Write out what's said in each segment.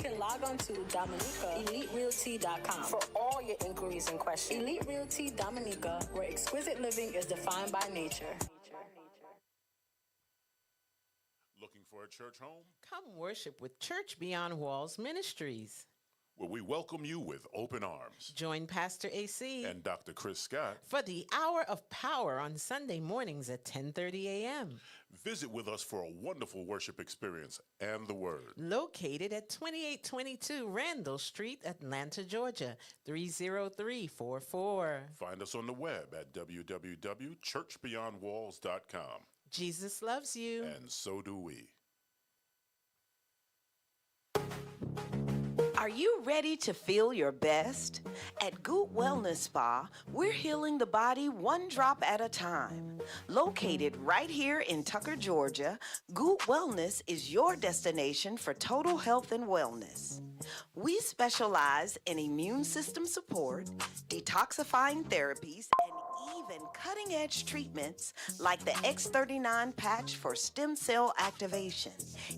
You can log on to Dominica, EliteRealty.com for all your inquiries and questions. Elite Realty Dominica, where exquisite living is defined by nature. Looking for a church home? Come worship with Church Beyond Walls Ministries, Where we welcome you with open arms. Join Pastor AC And Dr. Chris Scott for the Hour of Power on Sunday mornings at 10:30 a.m. Visit with us for a wonderful worship experience and the Word. Located at 2822 Randall Street, Atlanta, Georgia, 30344. Find us on the web at www.churchbeyondwalls.com. Jesus loves you. And so do we. Are you ready to feel your best? At Goot Wellness Spa, we're healing the body one drop at a time. Located right here in Tucker, Georgia, Goot Wellness is your destination for total health and wellness. We specialize in immune system support, detoxifying therapies, and even cutting-edge treatments like the X39 patch for stem cell activation.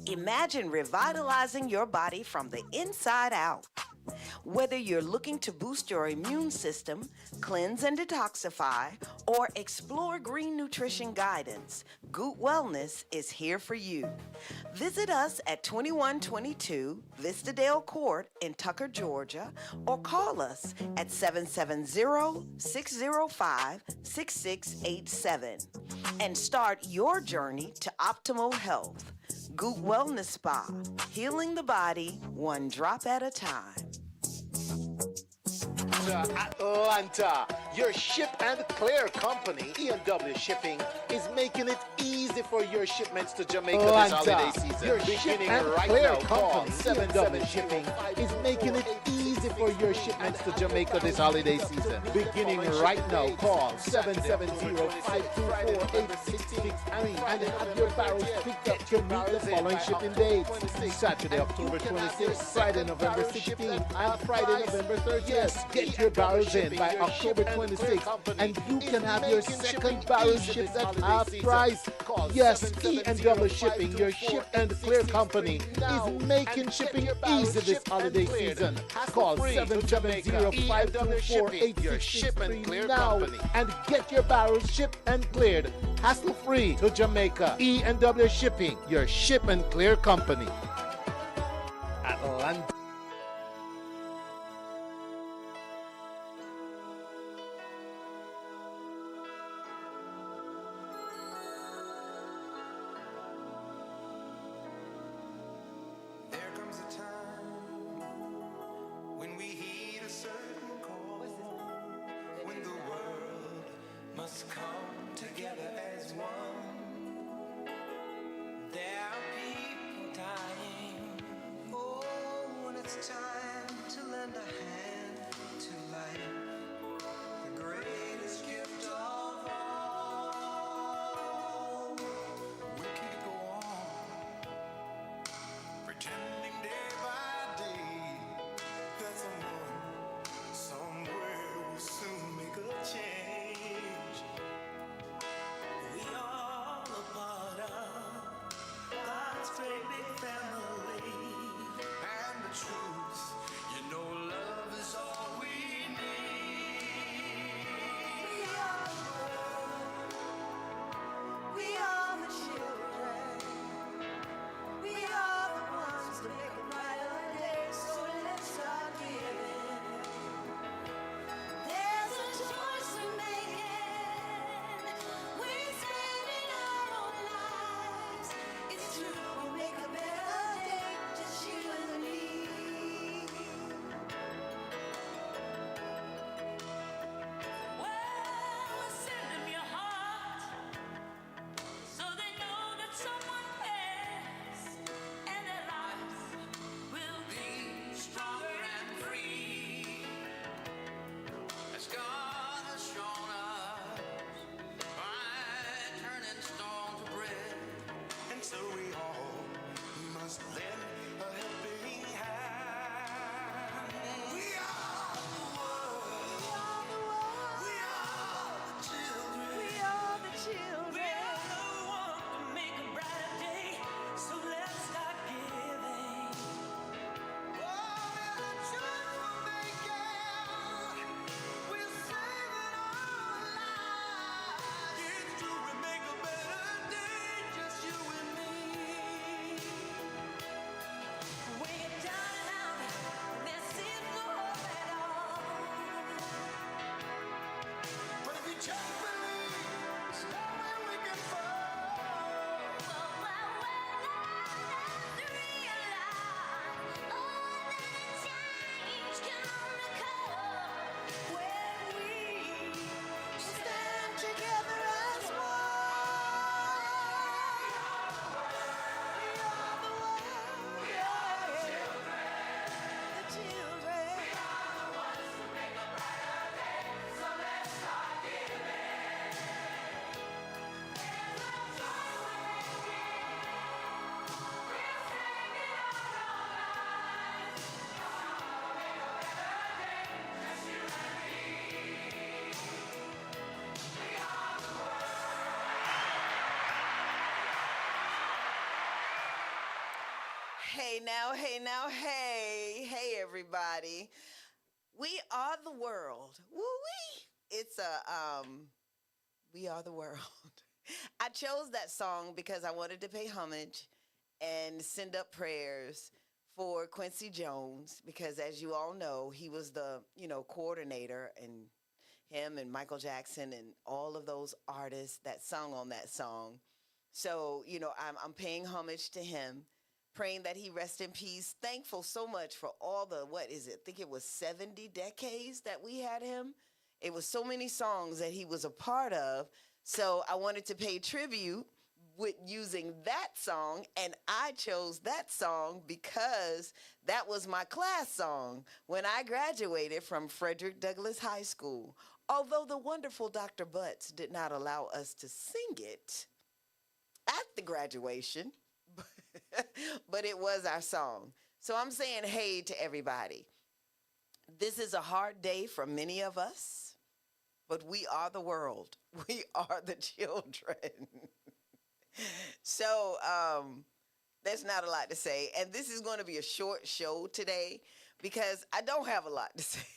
Imagine revitalizing your body from the inside out. Whether you're looking to boost your immune system, cleanse and detoxify, or explore green nutrition guidance, Goot Wellness is here for you. Visit us at 2122 Vistadale Court in Tucker, Georgia, or call us at 770-605-6687 and start your journey to optimal health. Goot Wellness Spa, healing the body one drop at a time. Atlanta, your ship and clear company, E&W Shipping, is making it easy for your shipments to Jamaica this holiday season. Your ship and clear company, E&W Shipping, is making it easy for your shipments to Jamaica this holiday season. Beginning right now, call 770-524-8663 and have your barrels picked up to meet the following shipping dates: Saturday, October 26th, Friday, November 16th, and Friday, November 30th. Yes, get your barrels in by October 26th, and you can have your second barrel shipped at half price. Yes, E&W Shipping, your ship and clear company, is making shipping easy this holiday season. Call 770-524-8663 now and get your barrels shipped and cleared hassle-free to Jamaica. E&W Shipping, your ship and clear company. Atlanta. Family and the truth, you know, love is Hey, everybody. We are the world. Woo-wee. It's We Are the World. I chose that song because I wanted to pay homage and send up prayers for Quincy Jones because, as you all know, he was the, coordinator, and him and Michael Jackson and all of those artists that sung on that song. So, I'm paying homage to him, praying that he rest in peace. Thankful so much for all the, what is it? I think it was 70 decades that we had him. It was so many songs that he was a part of. So I wanted to pay tribute with using that song, and I chose that song because that was my class song when I graduated from Frederick Douglass High School. Although the wonderful Dr. Butts did not allow us to sing it at the graduation, but it was our song. So I'm saying hey to everybody. This is a hard day for many of us, but we are the world. We are the children. So there's not a lot to say. And this is going to be a short show today because I don't have a lot to say.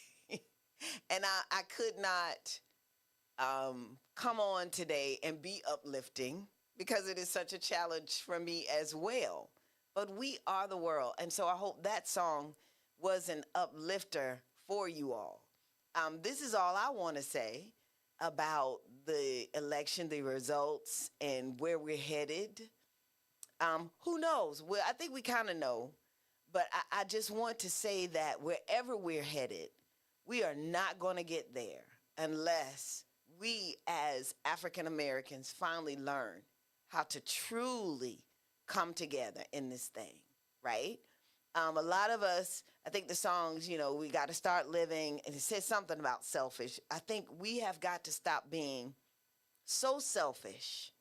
And I could not come on today and be uplifting because it is such a challenge for me as well. But we are the world. And so I hope that song was an uplifter for you all. This is all I want to say about the election, the results, and where we're headed. Who knows? Well, I think we kind of know. But I just want to say that wherever we're headed, we are not going to get there unless we as African Americans finally learn how to truly come together in this thing, right? A lot of us, I think the songs, we got to start living, and it says something about selfish. I think we have got to stop being so selfish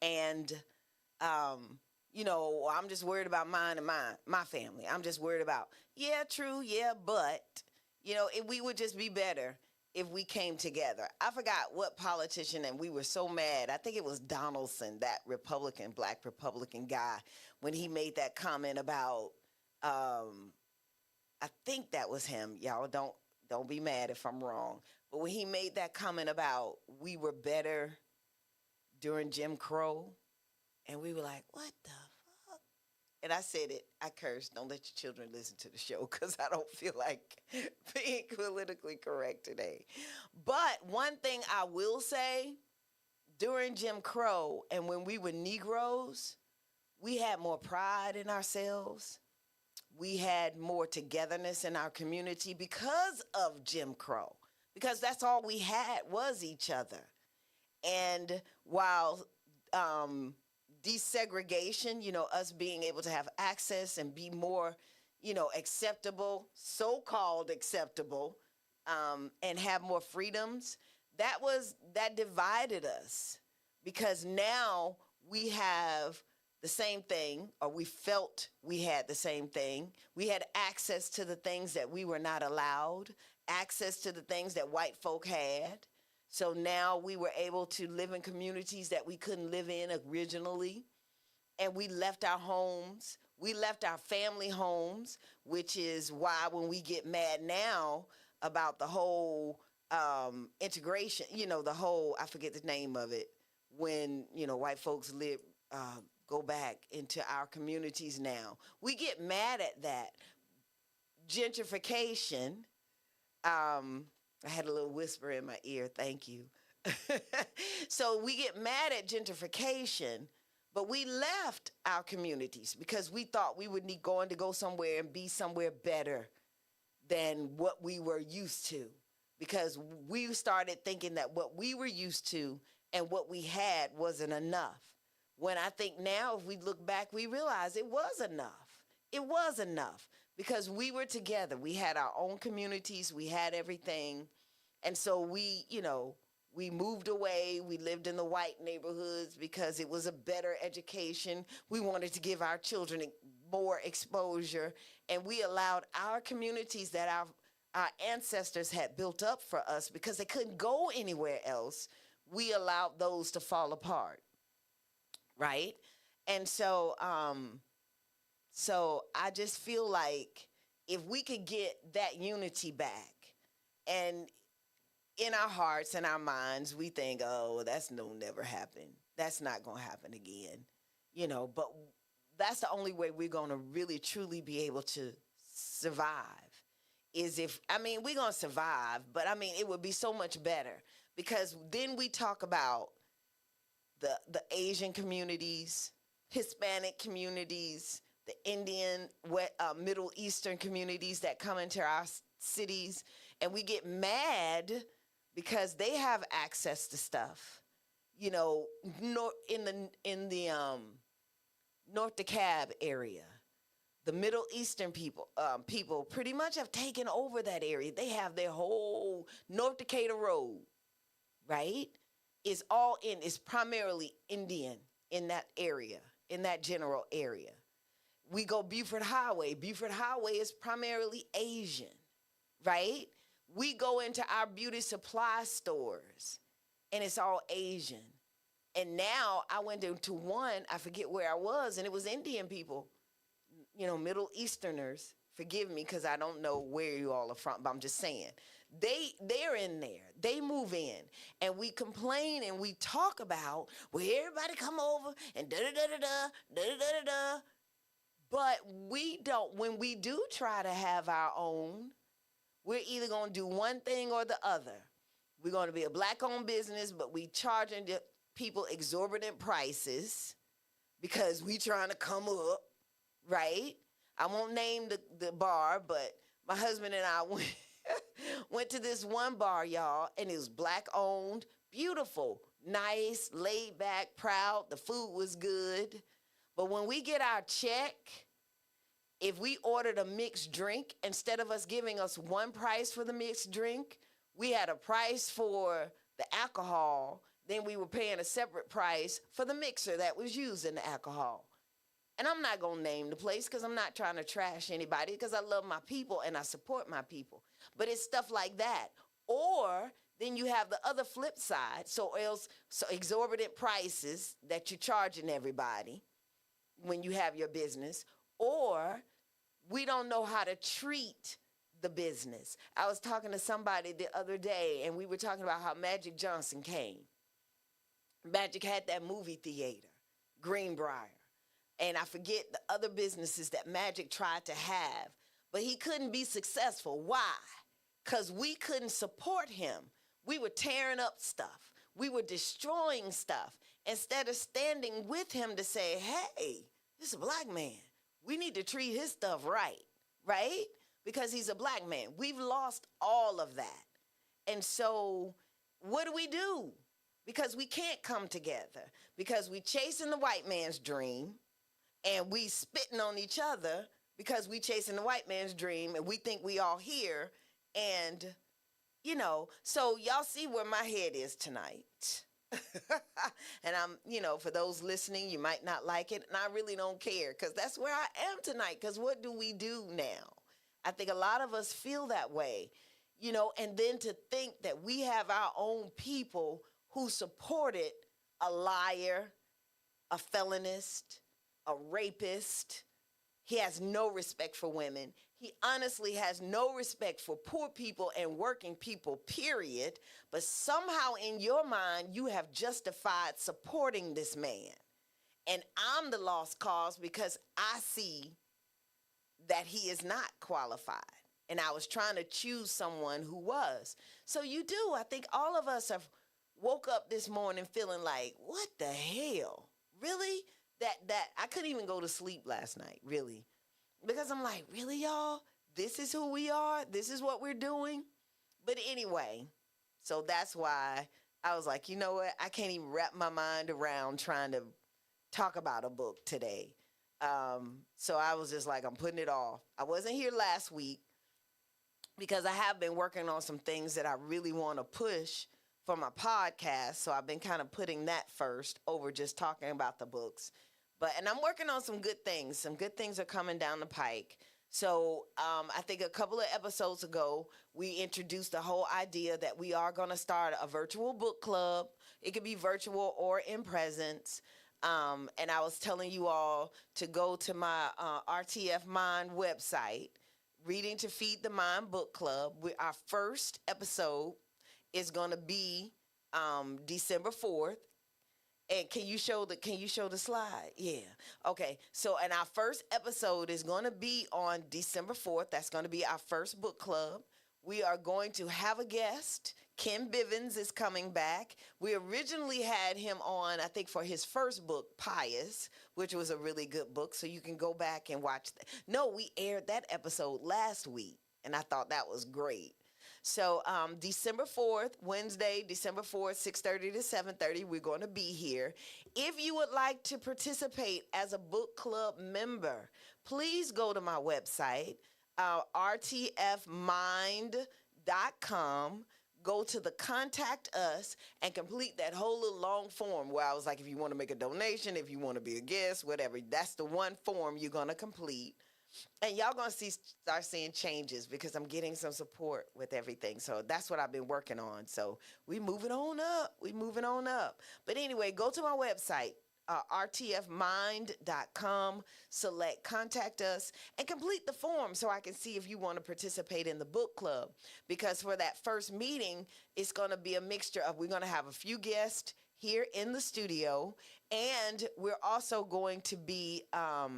and, I'm just worried about mine and my family. I'm just worried about, yeah, true, yeah, but, we would just be better if we came together. I forgot what politician, and we were so mad. I think it was Donaldson, that black Republican guy, when he made that comment about, I think that was him. Y'all don't be mad if I'm wrong. But when he made that comment about we were better during Jim Crow, and we were like, what the fuck? And I said it. I cursed. Don't let your children listen to the show because I don't feel like being politically correct today. But one thing I will say, during Jim Crow and when we were Negroes, we had more pride in ourselves. We had more togetherness in our community because of Jim Crow, because that's all we had was each other. And while desegregation, us being able to have access and be more, acceptable, so-called acceptable, and have more freedoms, that divided us, because now we have the same thing, or we felt we had the same thing. We had access to the things that we were not allowed, access to the things that white folk had. So now we were able to live in communities that we couldn't live in originally. And we left our homes. We left our family homes, which is why when we get mad now about the whole integration, I forget the name of it, when, white folks go back into our communities now. We get mad at that. Gentrification, I had a little whisper in my ear, thank you. So we get mad at gentrification, but we left our communities because we thought we would need to go somewhere and be somewhere better than what we were used to, because we started thinking that what we were used to and what we had wasn't enough. When I think now, if we look back, we realize it was enough. It was enough because we were together. We had our own communities. We had everything. And so we moved away. We lived in the white neighborhoods because it was a better education. We wanted to give our children more exposure. And we allowed our communities that our ancestors had built up for us, because they couldn't go anywhere else, we allowed those to fall apart. Right? And so So I just feel like if we could get that unity back, and in our hearts and our minds, we think, oh, that's never happen. That's not going to happen again. But that's the only way we're going to really, truly be able to survive is we're going to survive, but it would be so much better because then we talk about the Asian communities, Hispanic communities, the Indian, Middle Eastern communities that come into our cities, and we get mad because they have access to stuff. In the North DeKalb area, the Middle Eastern people pretty much have taken over that area. They have their whole North Decatur Road, right? It's primarily Indian in that area, in that general area. We go Buford Highway. Buford Highway is primarily Asian, right? We go into our beauty supply stores, and it's all Asian. And now I went into one, I forget where I was, and it was Indian people, Middle Easterners. Forgive me because I don't know where you all are from, but I'm just saying. They're in there. They move in. And we complain and we talk about, well, everybody come over and da-da-da-da-da, da-da-da-da-da. But we don't, when we do try to have our own, we're either going to do one thing or the other. We're going to be a black-owned business, but we charging the people exorbitant prices because we trying to come up, right? I won't name the bar, but my husband and I went to this one bar, y'all, and it was black-owned, beautiful, nice, laid back, proud. The food was good. But when we get our check, if we ordered a mixed drink, instead of us giving us one price for the mixed drink, we had a price for the alcohol. Then we were paying a separate price for the mixer that was used in the alcohol. And I'm not going to name the place because I'm not trying to trash anybody because I love my people and I support my people. But it's stuff like that. Or then you have the other flip side. So exorbitant prices that you're charging everybody when you have your business. Or we don't know how to treat the business. I was talking to somebody the other day and we were talking about how Magic Johnson came. Magic had that movie theater, Greenbrier. And I forget the other businesses that Magic tried to have, but he couldn't be successful. Why? Because we couldn't support him. We were tearing up stuff. We were destroying stuff instead of standing with him to say, hey, this is a black man. We need to treat his stuff right? Because he's a black man. We've lost all of that. And so what do? Because we can't come together. Because we chasing the white man's dream. And we spitting on each other because we chasing the white man's dream and we think we all here. And, so y'all see where my head is tonight. And I'm, for those listening, you might not like it. And I really don't care because that's where I am tonight. Because what do we do now? I think a lot of us feel that way, and then to think that we have our own people who supported a liar, a felonist, a rapist. He has no respect for women. He honestly has no respect for poor people and working people, period. But somehow in your mind, you have justified supporting this man. And I'm the lost cause because I see that he is not qualified. And I was trying to choose someone who was. So you do. I think all of us have woke up this morning feeling like, what the hell? Really? That I couldn't even go to sleep last night, really. Because I'm like, really, y'all? This is who we are? This is what we're doing? But anyway, so that's why I was like, you know what? I can't even wrap my mind around trying to talk about a book today. So I was just like, I'm putting it off. I wasn't here last week because I have been working on some things that I really want to push for my podcast. So I've been kind of putting that first over just talking about the books. And I'm working on some good things. Some good things are coming down the pike. So I think a couple of episodes ago, we introduced the whole idea that we are going to start a virtual book club. It could be virtual or in presence. And I was telling you all to go to my RTF Mind website, Reading to Feed the Mind Book Club. Our first episode is going to be December 4th. And can you show the slide? Yeah. Okay. So, and our first episode is going to be on December 4th. That's going to be our first book club. We are going to have a guest. Ken Bivens is coming back. We originally had him on, I think, for his first book, Pious, which was a really good book. So you can go back and watch that. No, we aired that episode last week, and I thought that was great. So December 4th, Wednesday, December 4th, 6:30 to 7:30, we're going to be here. If you would like to participate as a book club member, please go to my website, rtfmind.com. Go to the Contact Us and complete that whole little long form where I was like, if you want to make a donation, if you want to be a guest, whatever, that's the one form you're going to complete. And y'all going to start seeing changes because I'm getting some support with everything. So that's what I've been working on. So we moving on up. But anyway, go to my website, rtfmind.com, select Contact Us, and complete the form so I can see if you want to participate in the book club. Because for that first meeting, it's going to be a mixture of, we're going to have a few guests here in the studio, and we're also going to be... we're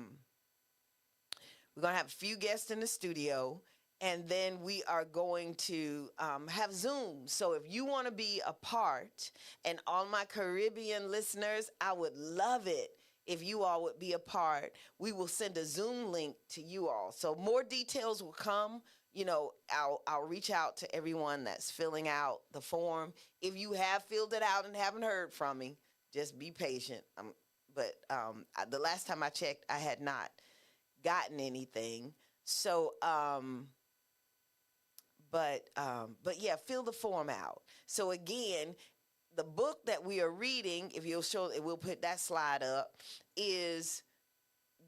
going to have a few guests in the studio, and then we are going to have Zoom. So if you want to be a part, and all my Caribbean listeners, I would love it if you all would be a part. We will send a Zoom link to you all. So more details will come. You know, I'll reach out to everyone that's filling out the form. If you have filled it out and haven't heard from me, just be patient. But the last time I checked, I had not gotten anything. So but yeah, fill the form out. So again, the book that we are reading, if you'll show it, we'll put that slide up, is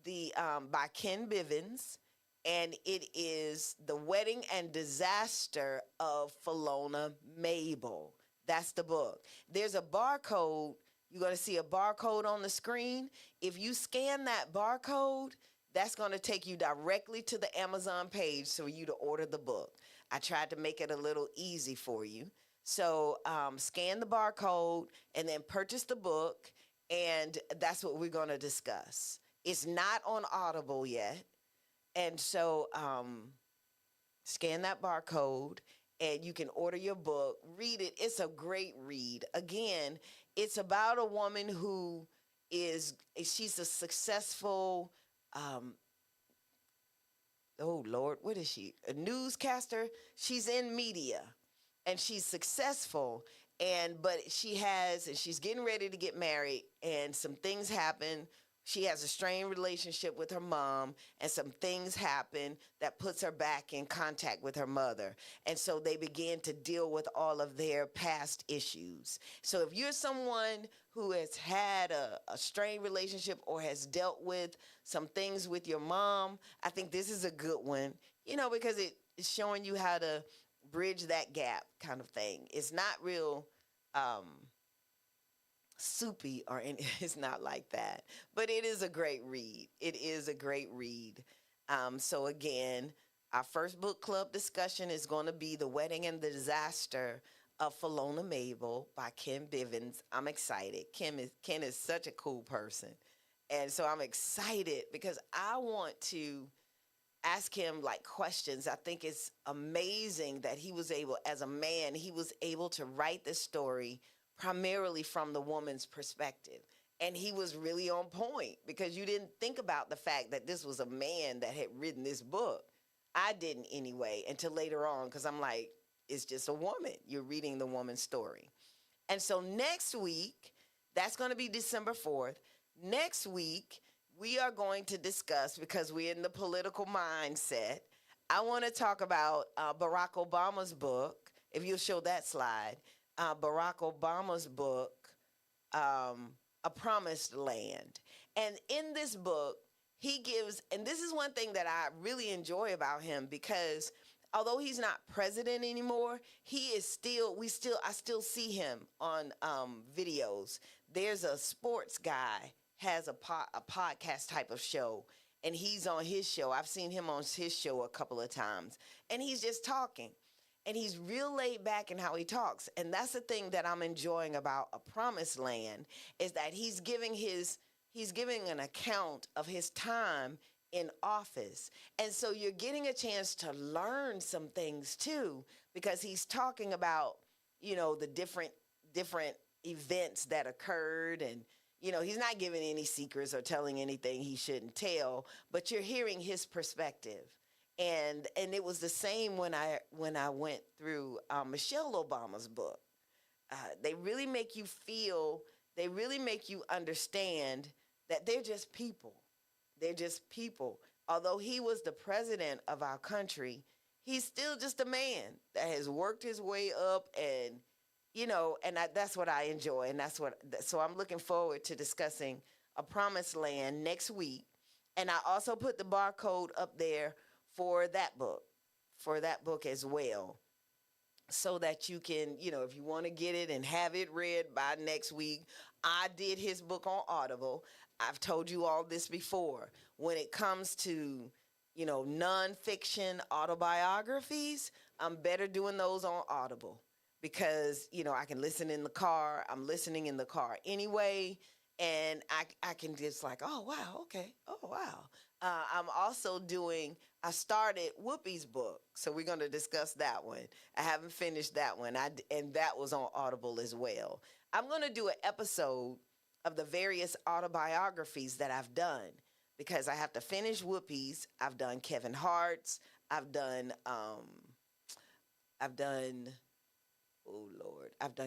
the by Ken Bivens, and it is The Wedding and Disaster of Philona Mabel. That's the book. There's a barcode. You're going to see a barcode on the screen. If you scan that barcode, that's going to take you directly to the Amazon page for you to order the book. I tried to make it a little easy for you. So scan the barcode and then purchase the book, and that's what we're going to discuss. It's not on Audible yet. And so scan that barcode, and you can order your book. Read it. It's a great read. Again, it's about a woman who she's a successful... oh Lord, what is she? A newscaster. She's in media, and she's successful. But she's getting ready to get married, and some things happen. She has a strained relationship with her mom, and some things happen that puts her back in contact with her mother. And so they begin to deal with all of their past issues. So if you're someone who has had a strained relationship or has dealt with some things with your mom, I think this is a good one, because it's showing you how to bridge that gap kind of thing. It's not real soupy or it's not like that, but it is a great read. So again, our first book club discussion is going to be The Wedding and the Disaster of Philona Mabel by Ken Bivens. I'm excited. Ken is such a cool person, and so I'm excited because I want to ask him questions. I think it's amazing that he was able to write this story primarily from the woman's perspective. And he was really on point because you didn't think about the fact that this was a man that had written this book. I didn't anyway, until later on, because I'm like, it's just a woman. You're reading the woman's story. And so next week, that's going to be December 4th. Next week, we are going to discuss, because we're in the political mindset, I want to talk about Barack Obama's book, if you'll show that slide. Barack Obama's book, A Promised Land. And in this book, he gives, and this is one thing that I really enjoy about him, because although he's not president anymore, I still see him on videos. There's a sports guy has a podcast type of show, and he's on his show. I've seen him on his show a couple of times, and he's just talking. And he's real laid back in how he talks. And that's the thing that I'm enjoying about A Promised Land, is that he's giving an account of his time in office. And so you're getting a chance to learn some things too, because he's talking about, the different events that occurred, and he's not giving any secrets or telling anything he shouldn't tell, but you're hearing his perspective. And it was the same when I went through Michelle Obama's book. They really make you feel, they really make you understand that they're just people. They're just people. Although he was the president of our country, he's still just a man that has worked his way up, and that's what I enjoy, and so I'm looking forward to discussing A Promised Land next week. And I also put the barcode up there for that book as well, so that you can, if you want to get it and have it read by next week. I did his book on Audible. I've told you all this before. When it comes to, nonfiction autobiographies, I'm better doing those on Audible, because, I can listen in the car. I'm listening in the car anyway, and I can just like, oh, wow, okay, oh, wow. I started Whoopi's book, so we're going to discuss that one. I haven't finished that one, and that was on Audible as well. I'm going to do an episode of the various autobiographies that I've done, because I have to finish Whoopi's. I've done Kevin Hart's. I've done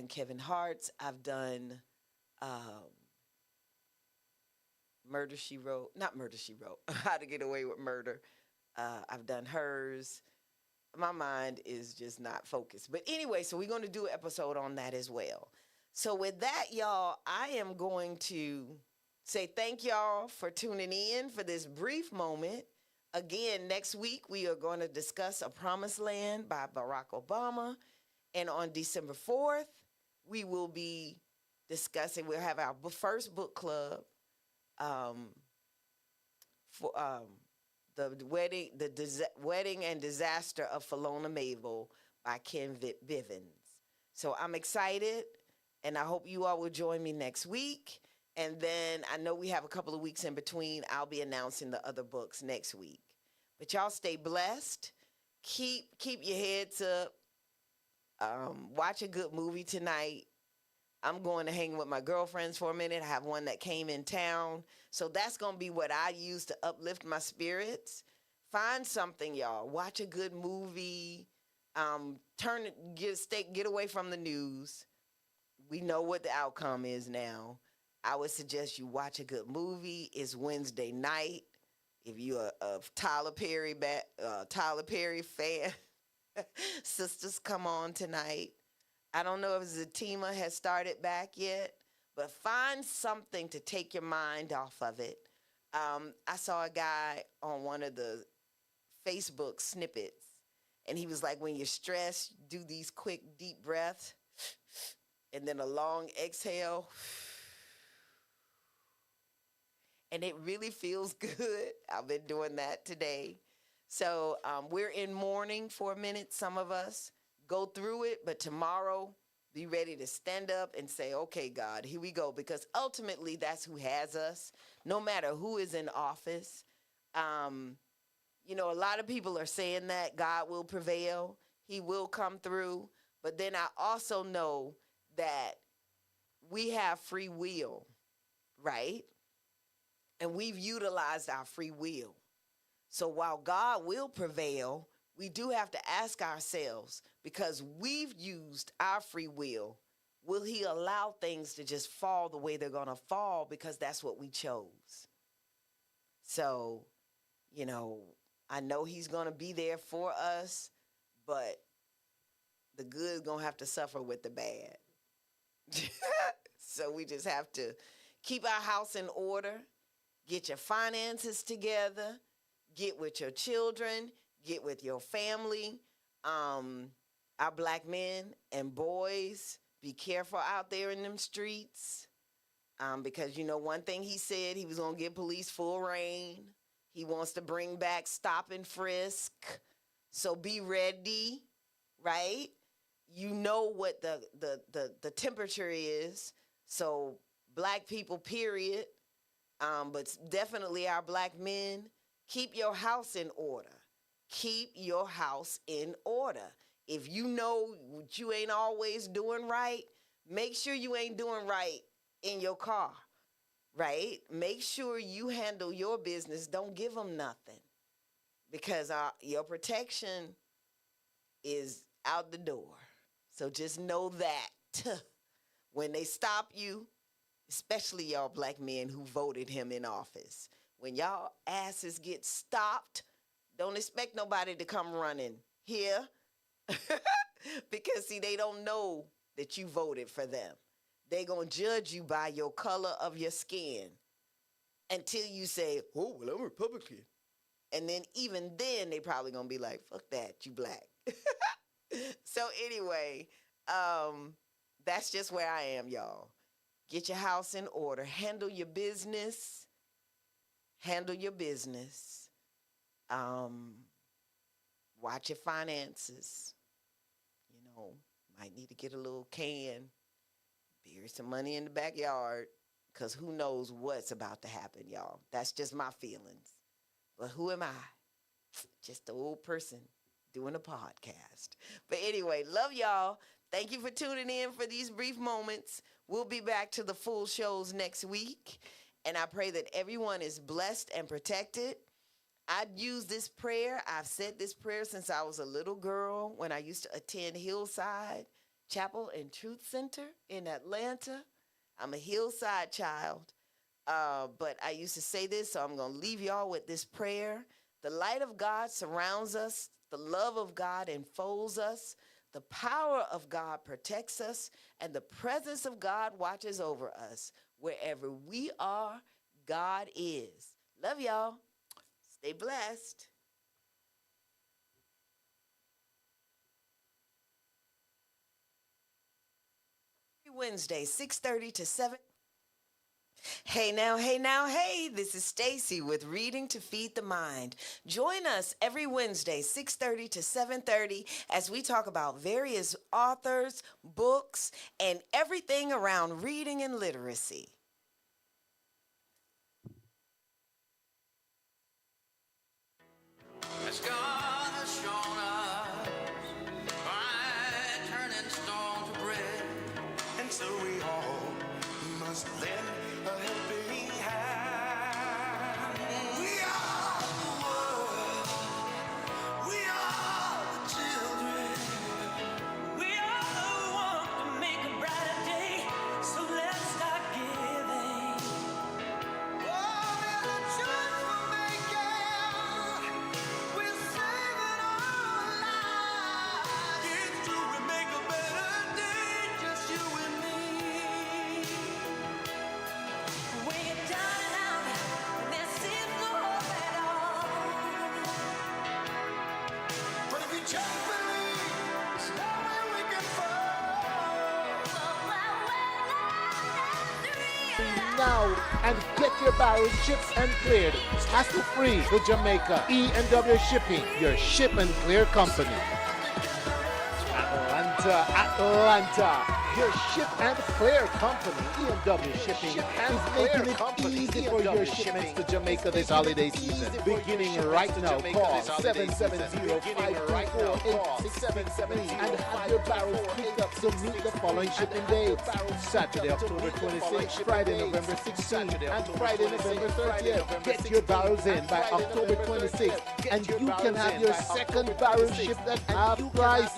Kevin Hart's. I've done Murder, She Wrote. Not Murder, She Wrote. How to Get Away with Murder. I've done hers. My mind is just not focused. But anyway, so we're going to do an episode on that as well. So with that, y'all, I am going to say thank y'all for tuning in for this brief moment. Again, next week, we are going to discuss A Promised Land by Barack Obama. And on December 4th, we will be discussing, we'll have our first book club for the Wedding and Disaster of Philona Mabel by Ken Bivens. So I'm excited, and I hope you all will join me next week. And then I know we have a couple of weeks in between. I'll be announcing the other books next week. But y'all stay blessed. Keep your heads up. Watch a good movie tonight. I'm going to hang with my girlfriends for a minute. I have one that came in town. So that's going to be what I use to uplift my spirits. Find something, y'all. Watch a good movie. Get away from the news. We know what the outcome is now. I would suggest you watch a good movie. It's Wednesday night. If you're a Tyler Perry fan, Sisters come on tonight. I don't know if Zatima has started back yet, but find something to take your mind off of it. I saw a guy on one of the Facebook snippets, and he was like, when you're stressed, do these quick, deep breaths, and then a long exhale. And it really feels good. I've been doing that today. So we're in mourning for a minute, some of us. Go through it, but tomorrow, be ready to stand up and say, okay, God, here we go. Because ultimately, that's who has us, no matter who is in office. A lot of people are saying that God will prevail. He will come through. But then I also know that we have free will, right? And we've utilized our free will. So while God will prevail, we do have to ask ourselves, because we've used our free will, will he allow things to just fall the way they're going to fall, because that's what we chose? So, I know he's going to be there for us, but the good going to have to suffer with the bad. So we just have to keep our house in order, get your finances together, get with your children, get with your family. Our black men and boys, be careful out there in them streets. Because, one thing he said, he was going to give police full reign. He wants to bring back stop and frisk. So be ready, right? You know what the temperature is. So black people, period, but definitely our black men, keep your house in order. Keep your house in order. If you know what you ain't always doing right, make sure you ain't doing right in your car, right? Make sure you handle your business. Don't give them nothing, because your protection is out the door. So just know that when they stop you, especially y'all black men who voted him in office, when y'all asses get stopped, don't expect nobody to come running here because, see, they don't know that you voted for them. They're going to judge you by your color of your skin until you say, oh, well, I'm Republican. And then even then, they probably going to be like, fuck that, you black. So anyway, that's just where I am, y'all. Get your house in order. Handle your business. Handle your business. Watch your finances. Might need to get a little can, bury some money in the backyard, because who knows what's about to happen, y'all. That's just my feelings. But who am I? Just an old person doing a podcast. But anyway, love y'all. Thank you for tuning in for these brief moments. We'll be back to the full shows next week. And I pray that everyone is blessed and protected. I'd use this prayer. I've said this prayer since I was a little girl when I used to attend Hillside Chapel and Truth Center in Atlanta. I'm a Hillside child, but I used to say this, so I'm going to leave y'all with this prayer. The light of God surrounds us. The love of God enfolds us. The power of God protects us, and the presence of God watches over us. Wherever we are, God is. Love y'all. Stay blessed. Wednesday, 6:30 to 7. Hey now, hey now, hey, this is Stacy with Reading to Feed the Mind. Join us every Wednesday, 6:30 to 7:30, as we talk about various authors, books, and everything around reading and literacy. As God has shown us by turning stone to bread, and so we all must lend a helping hand. We are the world, we are the children, we are the one to make a brighter day, so let's start giving. Oh, there's a choice we're making. We're saving our lives. It's true, we make a better day, just you and me. When you're down and out, and there seems no hope at all. But if you just believe, there's nowhere we can fall. Now and get your barrels shipped and cleared. Hassle-free to Jamaica. E&W Shipping, your ship and clear company. Atlanta. Your ship and clear company, E&W Shipping, is making it easy for your shipments to Jamaica this holiday season. Beginning right now, call 770-524-8673 and have your barrels picked up to meet the following shipping dates. Saturday, October 26th, Friday, November 16th, and Friday, November 30th. Get your barrels in by October 26th, and you can have your second barrel shipped at half price.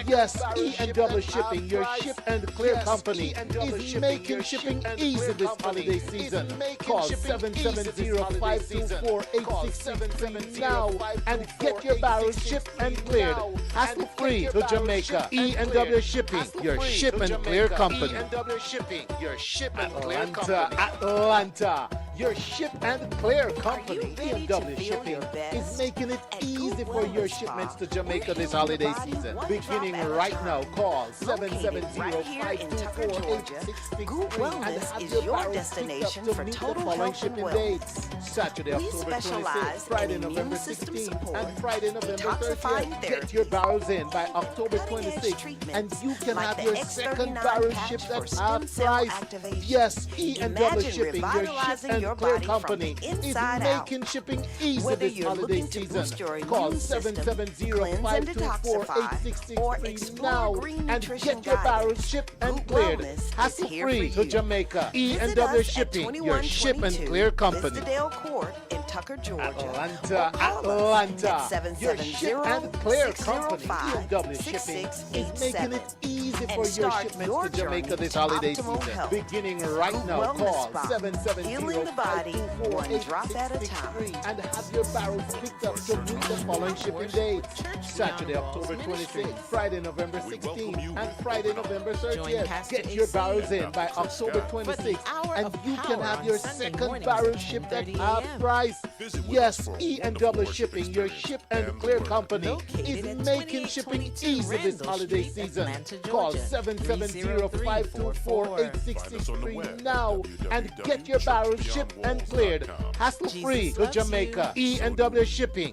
Yes, E&W Shipping, your ship and clear company, is making shipping easy this holiday season. Call 770-524-8673 now and get your barrels shipped and cleared. Hassle-free to Jamaica. E&W Shipping, your ship and clear company. E&W Shipping, your ship and clear company. Atlanta, your ship and clear company. Are you ready to E&W feel Shipping your best is making it at easy easy for your shipments to Jamaica this holiday season. Beginning right now, call 770-524-8663 Goop and Wellness have is your your barrels destination picked up for to meet the total following health and shipping wellness. dates. Saturday, We October specialize 26th, Friday, in November immune system 16th, support, and Friday, November detoxifying 30th. Get your therapies, barrels in by October cutting-edge 26th, treatments and you can like have the your X39 second barrel patch shipped for at stem half cell price. activation. Yes, E&W Imagine Shipping, your ship revitalizing and your clear body from company, the is inside out. making shipping easy Whether this you're holiday looking to season. boost your Call immune system, cleanse and 770-524-8663 detoxify, or explore now green and nutrition get your barrels guidance, shipped and Goop cleared. Wellness is Hassle-free here for to you. Jamaica. Visit E&W us at Shipping, your ship and 2122 clear company. Vistadale Court in Tucker, Georgia. Atlanta, Or call us Atlanta. at Your ship and clear company, E&W Shipping, is making it easy for your start shipments your to Jamaica journey this to holiday optimal season. health. Beginning right Goop now, Wellness call Spa. 770 Healing the body, one drop at a time. and have your barrels picked up to meet the following shipping dates. Saturday, October 26th, Friday, November 16th, and Friday, November 30th. Pastor Get your AC barrels in by October for the 26th, hour and of you can power have on your Sunday second mornings barrel at shipped at 10:30 half a.m. price. Visit with us Yes, for a E&W wonderful worship Shipping, your experience ship and and clear word. company, Located is at making shipping 2822 easy this Randall holiday Street, season. Atlanta, Call Georgia, 770-524-8663 now and get your barrels shipped and cleared. Hassle-free Jesus to loves you. Jamaica. E&W Shipping,